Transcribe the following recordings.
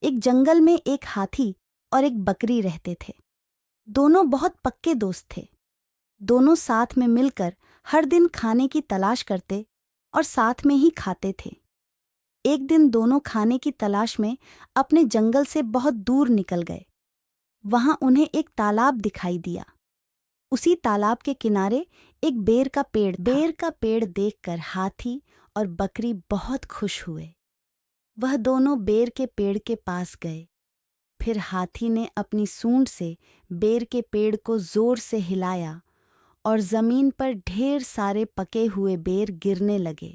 एक जंगल में एक हाथी और एक बकरी रहते थे। दोनों बहुत पक्के दोस्त थे। दोनों साथ में मिलकर हर दिन खाने की तलाश करते और साथ में ही खाते थे। एक दिन दोनों खाने की तलाश में अपने जंगल से बहुत दूर निकल गए। वहां उन्हें एक तालाब दिखाई दिया। उसी तालाब के किनारे एक बेर का पेड़ था। बेर का पेड़ देखकर हाथी और बकरी बहुत खुश हुए। वह दोनों बेर के पेड़ के पास गए। फिर हाथी ने अपनी सूंड से बेर के पेड़ को जोर से हिलाया और जमीन पर ढेर सारे पके हुए बेर गिरने लगे।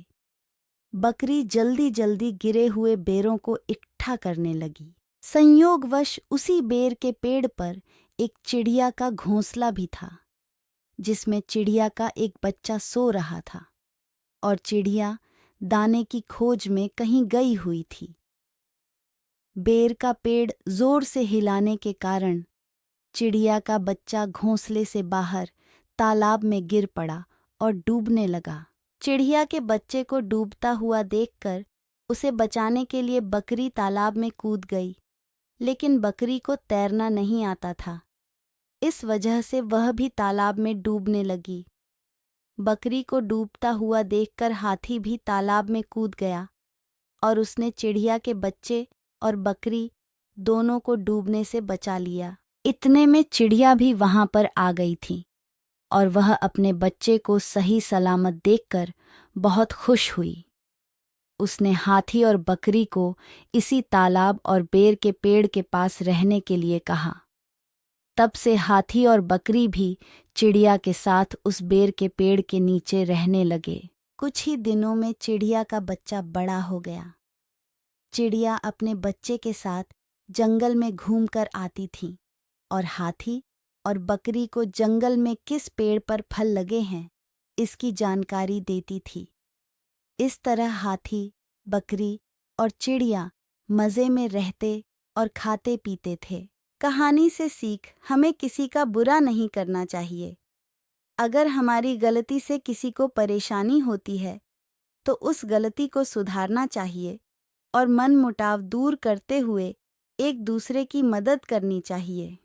बकरी जल्दी जल्दी गिरे हुए बेरों को इकट्ठा करने लगी। संयोगवश उसी बेर के पेड़ पर एक चिड़िया का घोंसला भी था, जिसमें चिड़िया का एक बच्चा सो रहा था और चिड़िया दाने की खोज में कहीं गई हुई थी। बेर का पेड़ जोर से हिलाने के कारण चिड़िया का बच्चा घोंसले से बाहर तालाब में गिर पड़ा और डूबने लगा। चिड़िया के बच्चे को डूबता हुआ देखकर उसे बचाने के लिए बकरी तालाब में कूद गई, लेकिन बकरी को तैरना नहीं आता था। इस वजह से वह भी तालाब में डूबने लगी। बकरी को डूबता हुआ देखकर हाथी भी तालाब में कूद गया और उसने चिड़िया के बच्चे और बकरी दोनों को डूबने से बचा लिया। इतने में चिड़िया भी वहां पर आ गई थी और वह अपने बच्चे को सही सलामत देखकर बहुत खुश हुई। उसने हाथी और बकरी को इसी तालाब और बेर के पेड़ के पास रहने के लिए कहा। तब से हाथी और बकरी भी चिड़िया के साथ उस बेर के पेड़ के नीचे रहने लगे। कुछ ही दिनों में चिड़िया का बच्चा बड़ा हो गया। चिड़िया अपने बच्चे के साथ जंगल में घूमकर आती थी और हाथी और बकरी को जंगल में किस पेड़ पर फल लगे हैं इसकी जानकारी देती थी। इस तरह हाथी, बकरी और चिड़िया मज़े में रहते और खाते पीते थे। कहानी से सीख, हमें किसी का बुरा नहीं करना चाहिए। अगर हमारी गलती से किसी को परेशानी होती है तो उस गलती को सुधारना चाहिए और मनमुटाव दूर करते हुए एक दूसरे की मदद करनी चाहिए।